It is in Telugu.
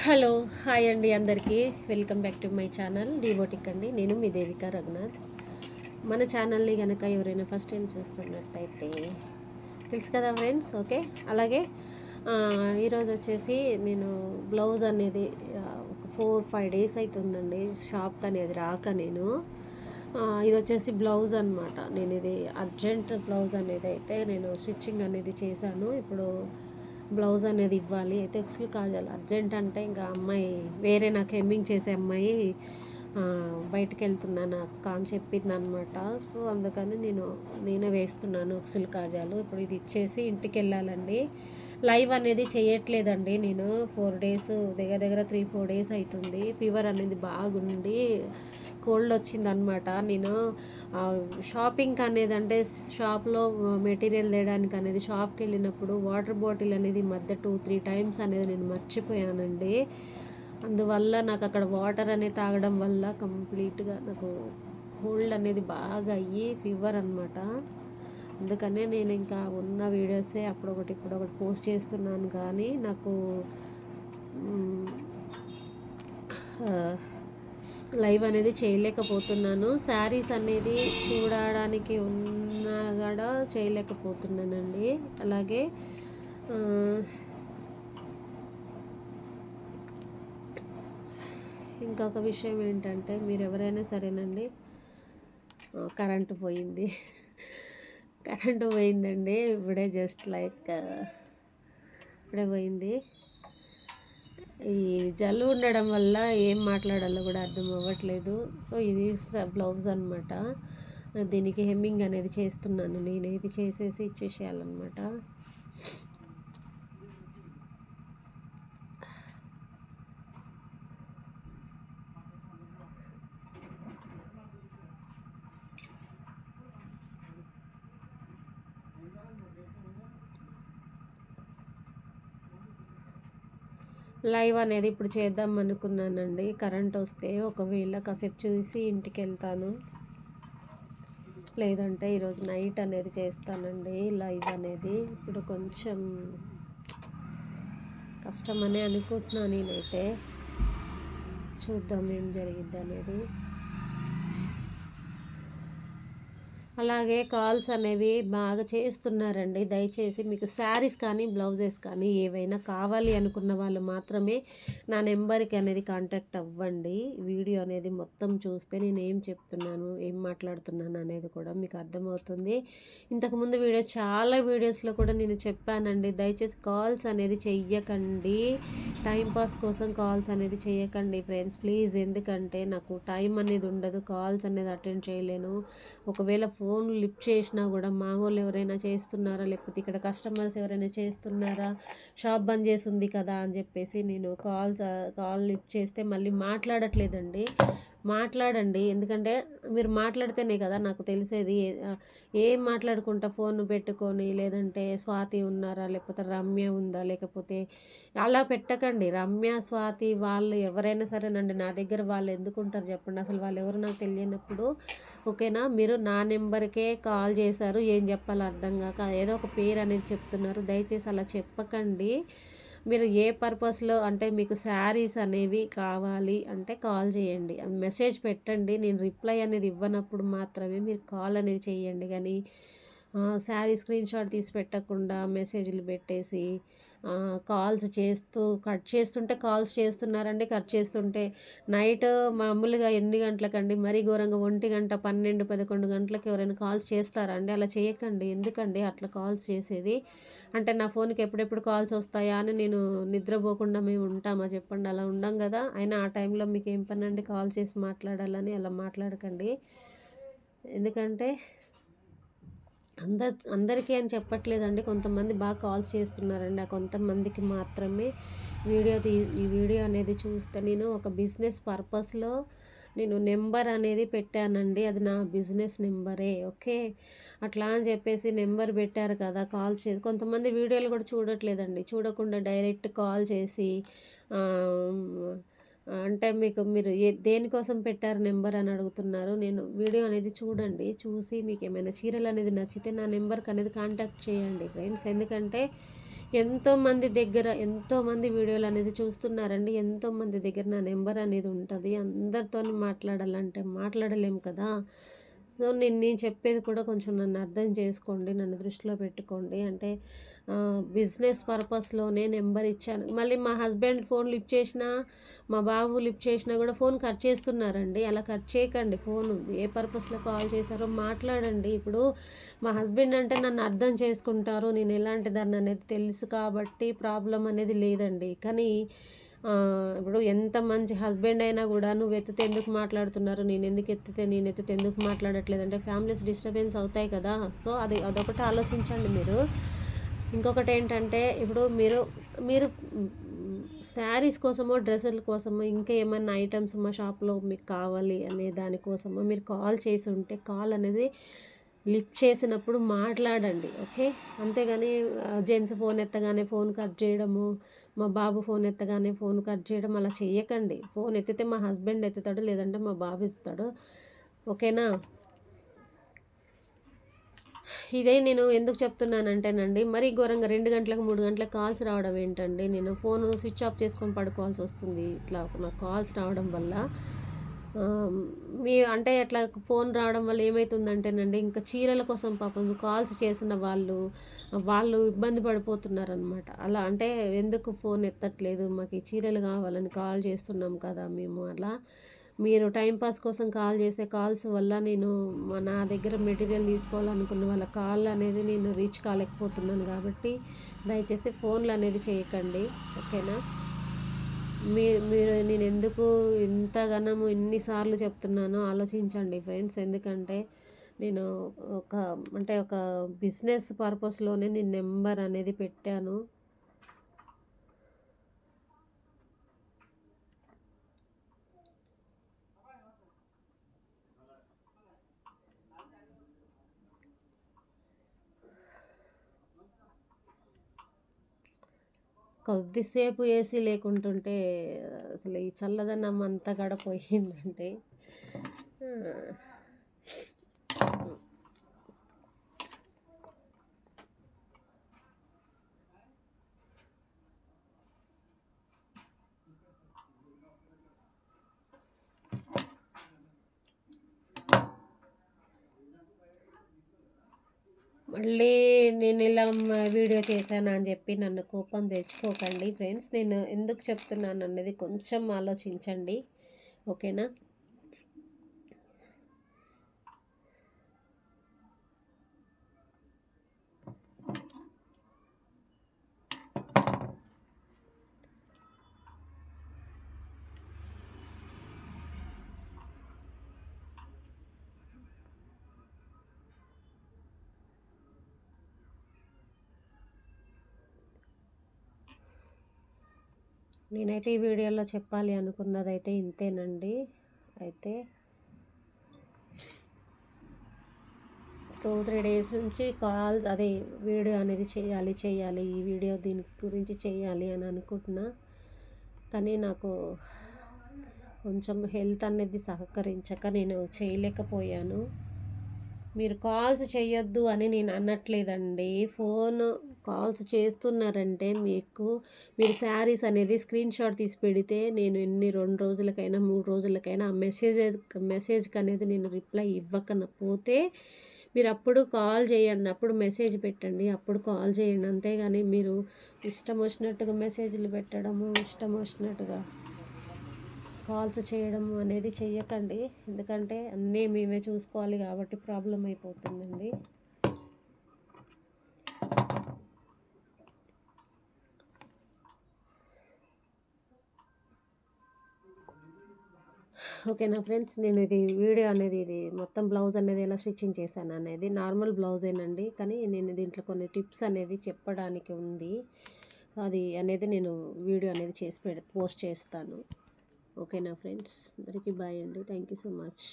హలో హాయ్ అండి అందరికీ welcome back to my channel డివోటిక్ అండి. నేను మీ దేవిక రఘునాథ్. మన ఛానల్ని కనుక ఎవరైనా ఫస్ట్ టైం చూస్తున్నట్టయితే తెలుసు కదా ఫ్రెండ్స్. ఓకే, అలాగే ఈరోజు వచ్చేసి నేను బ్లౌజ్ అనేది ఒక 4-5 డేస్ అవుతుందండి షాప్కి అనేది రాక. నేను ఇది వచ్చేసి బ్లౌజ్ అనమాట. నేను ఇది అర్జెంట్ బ్లౌజ్ అనేది అయితే నేను స్టిచ్చింగ్ అనేది చేశాను. ఇప్పుడు బ్లౌజ్ అనేది ఇవ్వాలి. అయితే ఎక్స్లు కాజాలి అర్జెంట్ అంటే ఇంకా అమ్మాయి వేరే నాకు హెమ్మింగ్ చేసే అమ్మాయి బయటకు వెళ్తున్నాను అక్క అని చెప్పింది అనమాట. సో అందుకని నేనే వేస్తున్నాను ఎక్స్లు కాజాలు. ఇప్పుడు ఇది ఇచ్చేసి ఇంటికి వెళ్ళాలండి. లైవ్ అనేది చేయట్లేదండి. నేను 4 డేస్ దగ్గర 3-4 డేస్ అవుతుంది. ఫీవర్ అనేది బాగుండి కోల్డ్ వచ్చిందనమాట. నేను షాపింగ్ అనేది అంటే షాప్లో మెటీరియల్ తేయడానికి అనేది షాప్కి వెళ్ళినప్పుడు వాటర్ బాటిల్ అనేది మధ్య 2-3 టైమ్స్ అనేది నేను మర్చిపోయానండి. అందువల్ల నాకు అక్కడ వాటర్ అనేది తాగడం వల్ల కంప్లీట్గా నాకు కోల్డ్ అనేది బాగా అయ్యి ఫీవర్ అనమాట. అందుకనే నేను ఇంకా ఉన్న వీడియోసే అప్పుడొకటి ఇప్పుడొకటి పోస్ట్ చేస్తున్నాను. కానీ నాకు లైవ్ అనేది చేయలేకపోతున్నాను. శారీస్ అనేది చూడడానికి ఉన్నా కూడా చేయలేకపోతున్నానండి. అలాగే ఇంకొక విషయం ఏంటంటే, మీరు ఎవరైనా సరేనండి, కరెంటు పోయిందండి. ఇప్పుడే జస్ట్ లైక్ ఇప్పుడే పోయింది. ఈ జల్లు ఉండడం వల్ల ఏం మాట్లాడాలో కూడా అర్థం అవ్వట్లేదు. సో ఇది బ్లౌజ్ అనమాట. దీనికి హెమ్మింగ్ అనేది చేస్తున్నాను నేను. ఇది చేసేసి ఇచ్చేసేయాలన్నమాట. లైవ్ అనేది ఇప్పుడు చేద్దాం అనుకున్నానండి. కరెంట్ వస్తే ఒకవేళ కాసేపు చూసి ఇంటికి వెళ్తాను, లేదంటే ఈరోజు నైట్ అనేది చేస్తానండి లైవ్ అనేది. ఇప్పుడు కొంచెం కష్టమని అనుకుంటున్నాను నేనైతే. చూద్దాం ఏం జరిగిద్ది అనేది. అలాగే కాల్స్ అనేవి బాగా చేస్తున్నారండి. దయచేసి మీకు శారీస్ కానీ బ్లౌజెస్ కానీ ఏవైనా కావాలి అనుకున్న వాళ్ళు మాత్రమే నా నెంబర్కి అనేది కాంటాక్ట్ అవ్వండి. వీడియో అనేది మొత్తం చూస్తే నేను ఏం చెప్తున్నాను, ఏం మాట్లాడుతున్నాను అనేది కూడా మీకు అర్థమవుతుంది. ఇంతకుముందు చాలా వీడియోస్లో కూడా నేను చెప్పానండి, దయచేసి కాల్స్ అనేది చెయ్యకండి. టైంపాస్ కోసం కాల్స్ అనేది చేయకండి ఫ్రెండ్స్, ప్లీజ్. ఎందుకంటే నాకు టైం అనేది ఉండదు, కాల్స్ అనేది అటెండ్ చేయలేను. ఒకవేళ ఫోన్ లిఫ్ట్ చేసినా కూడా మా వాళ్ళు ఎవరైనా చేస్తున్నారా, లేకపోతే ఇక్కడ కస్టమర్స్ ఎవరైనా చేస్తున్నారా, షాప్ బంద్ చేసి ఉంది కదా అని చెప్పేసి నేను కాల్ లిఫ్ట్ చేస్తే మళ్ళీ మాట్లాడట్లేదండి. మాట్లాడండి, ఎందుకంటే మీరు మాట్లాడితేనే కదా నాకు తెలిసేది. ఏం మాట్లాడుకుంటా ఫోన్ పెట్టుకొని, లేదంటే స్వాతి ఉన్నారా, లేకపోతే రమ్య ఉందా, లేకపోతే అలా పెట్టకండి. రమ్య, స్వాతి వాళ్ళు ఎవరైనా సరేనండి, నా దగ్గర వాళ్ళు ఎందుకు ఉంటారు చెప్పండి. అసలు వాళ్ళు ఎవరు నాకు తెలియనప్పుడు ఓకేనా, మీరు నా నెంబర్కే కాల్ చేశారు, ఏం చెప్పాలో అర్థం కాక ఏదో ఒక పేరు అనేది చెప్తున్నారు. దయచేసి అలా చెప్పకండి. మీరు ఏ పర్పస్లో అంటే మీకు శారీస్ అనేవి కావాలి అంటే కాల్ చేయండి, మెసేజ్ పెట్టండి. నేను రిప్లై అనేది ఇవ్వనప్పుడు మాత్రమే మీరు కాల్ అనేది చేయండి. కానీ శారీ స్క్రీన్ షాట్ తీసి పెట్టకుండా మెసేజ్లు పెట్టేసి కాల్స్ కట్ చేస్తుంటే కాల్స్ చేస్తున్నారండి. కట్ చేస్తుంటే నైట్ మామూలుగా ఎన్ని గంటలకండి, మరీ ఘోరంగా 1 గంట, 12-11 గంటలకు ఎవరైనా కాల్స్ చేస్తారా అండి? అలా చేయకండి. ఎందుకండి అట్లా కాల్స్ చేసేది? అంటే నా ఫోన్కి ఎప్పుడెప్పుడు కాల్స్ వస్తాయా అని నేను నిద్రపోకుండా మేము ఉంటామా చెప్పండి? అలా ఉండం కదా. అయినా ఆ టైంలో మీకు ఏం పని అండి కాల్ చేసి మాట్లాడాలని? అలా మాట్లాడకండి. ఎందుకంటే అందరికీ అని చెప్పట్లేదండి, కొంతమంది బాగా కాల్స్ చేస్తున్నారండి. ఆ కొంతమందికి మాత్రమే ఈ వీడియో అనేది చూస్తే, నేను ఒక బిజినెస్ పర్పస్లో నేను నెంబర్ అనేది పెట్టానండి. అది నా బిజినెస్ నెంబరే. ఓకే, అట్లా అని చెప్పేసి నెంబర్ పెట్టారు కదా, కాల్ చేసి కొంతమంది వీడియోలు కూడా చూడట్లేదండి. చూడకుండా డైరెక్ట్ కాల్ చేసి అంటే మీరు దేనికోసం పెట్టారు నెంబర్ అని అడుగుతున్నారు. నేను వీడియో అనేది చూడండి, చూసి మీకు ఏమైనా చీరలు అనేది నచ్చితే నా నెంబర్కి అనేది కాంటాక్ట్ చేయండి ఫ్రెండ్స్. ఎందుకంటే ఎంతోమంది వీడియోలు అనేది చూస్తున్నారండి. ఎంతోమంది దగ్గర నా నెంబర్ అనేది ఉంటది. అందరితోని మాట్లాడాలంటే మాట్లాడలేము కదా! సో, నేను చెప్పేది కూడా కొంచెం నన్ను అర్థం చేసుకోండి. నన్ను దృష్టిలో పెట్టుకోండి. అంటే బిజినెస్ పర్పస్‌లోనే నెంబర్ ఇచ్చాను. మళ్ళీ మా హస్బెండ్ ఫోన్ లిఫ్ట్ చేసినా, మా బాబు లిఫ్ట్ చేసినా కూడా ఫోన్ కట్ చేస్తున్నారండి. అలా కట్ చేయకండి ఫోను. ఏ పర్పస్‌లో కాల్ చేశారో మాట్లాడండి. ఇప్పుడు మా హస్బెండ్ అంటే నన్ను అర్థం చేసుకుంటారు. నేను ఎలాంటిదాన్ననేది తెలుసు కాబట్టి ప్రాబ్లమ్ అనేది లేదండి. కానీ ఇప్పుడు ఎంత మంచి హస్బెండ్ అయినా గూడా నువ్వెత్తితే ఎందుకు మాట్లాడుతున్నారు? నేనెత్తితే ఎందుకు మాట్లాడట్లేదంటే ఫ్యామిలీస్ డిస్టర్బెన్స్ అవుతాయి కదా! సో, అదొకటి ఆలోచించండి మీరు. ఇంకొకటేంటంటే ఇప్పుడు మీరు మీరు శారీస్ కోసమో, డ్రెస్సుల కోసమో, ఇంకా ఏమన్నా ఐటెమ్స్ మా షాప్‌లో మీకు కావాలి అనే దానికోసమో మీరు కాల్ చేసుంటే కాల్ అనేది లిఫ్ట్ చేసినప్పుడు మాట్లాడండి. ఓకే. అంతేగాని జెంట్స్ ఫోన్ ఎత్తగానే ఫోన్ కట్ చేయడము, మా బాబు ఫోన్ ఎత్తగానే ఫోన్ కట్ చేయడం అలా చెయ్యకండి. ఫోన్ ఎత్తితే మా హస్బెండ్ ఎత్తుతాడు, లేదంటే మా బాబు ఎత్తుతాడు. ఓకేనా? ఇదే నేను ఎందుకు చెప్తున్నానంటేనండి, మరీ ఘోరంగా 2 గంటలకు, 3 గంటలకు కాల్స్ రావడం ఏంటండి, నేను ఫోను స్విచ్ ఆఫ్ చేసుకొని పడుకోవాల్సొస్తుంది. ఇట్లా నాకు కాల్స్ రావడం వల్ల. ఆహ్, అంటే అట్లా ఫోన్ రావడం వల్ల ఏమైతుందంటేనండి, ఇంకా చీరల కోసం పాపం కాల్స్ చేసిన వాళ్ళు ఇబ్బంది పడిపోతున్నారనమాట. అలా అంటే ఎందుకు ఫోన్ ఎత్తట్లేదు, మాకు ఈ చీరలు కావాలని కాల్ చేస్తున్నాం కదా మేము అలా. మీరు టైమ్ పాస్ కోసం కాల్ చేసే కాల్స్ వల్ల నా దగ్గర మెటీరియల్ తీసుకోవాలనుకున్న వాళ్ళ కాల్ అనేది నేను రీచ్ కాలేకపోతున్నాను కాబట్టి దయచేసి ఫోన్లు అనేది చేయకండి. ఓకేనా? మీరు నేనెందుకు ఇంతగనము ఇన్ని సార్లు చెప్తున్నానో ఆలోచించండి ఫ్రెండ్స్. ఎందుకంటే నేను ఒక ఒక బిజినెస్ పర్పస్‌లోనే నేను నెంబర్ అనేది పెట్టాను. కొద్దిసేపు ఏసీ లేకుంటుంటే అసలు ఈ చల్లదనం అంతా కూడా పోయిందండి. మళ్ళీ నేనిలా వీడియో చేశానా అని చెప్పి నన్ను కోపం తెచ్చుకోకండి ఫ్రెండ్స్. నేను ఎందుకు చెప్తున్నానన్నది కొంచెం ఆలోచించండి. ఓకేనా? నేనైతే ఈ వీడియోలో చెప్పాలి అనుకున్నదైతే ఇంతేనండి. అయితే 2, 3 డేస్ నుంచి వీడియో అనేది చేయాలి. ఈ వీడియో దీని గురించి చేయాలి అని అనుకుంటున్నా. కానీ నాకు కొంచెం హెల్త్ అనేది సహకరించక నేను చేయలేకపోయాను. మీరు కాల్స్ చేయొద్దు అని నేను అనట్లేదండి. కాల్స్ చేస్తున్నారంటే మీరు శారీస్ అనేది స్క్రీన్‌షాట్ తీసి పెడితే నేను 2 రోజులకైనా, 3 రోజులకైనా ఆ మెసేజ్‌కి అనేది నేను రిప్లై ఇవ్వకపోతే మీరప్పుడు కాల్ చేయండి. అప్పుడు మెసేజ్ పెట్టండి. అప్పుడు కాల్ చేయండి. అంతేగాని మీరు ఇష్టం వచ్చినట్టుగా మెసేజ్‌లు పెట్టడము, ఇష్టం వచ్చినట్టుగా కాల్స్ చేయడం అనేది చెయ్యకండి. ఎందుకంటే అన్నీ మేమే చూసుకోవాలి కాబట్టి ప్రాబ్లమ్ అయిపోతుందండి. ఓకేనా ఫ్రెండ్స్, నేను ఇది మొత్తం బ్లౌజ్ అనేది ఎలా స్టిచ్చింగ్ చేశాను అనేది నార్మల్ బ్లౌజేనండి. కానీ నేను దీంట్లో కొన్ని టిప్స్ అనేది చెప్పడానికి ఉంది. అది అనేది నేను వీడియో అనేది పోస్ట్ చేస్తాను. ఓకేనా ఫ్రెండ్స్, అందరికీ బాయ్ అండి. Thank you so much.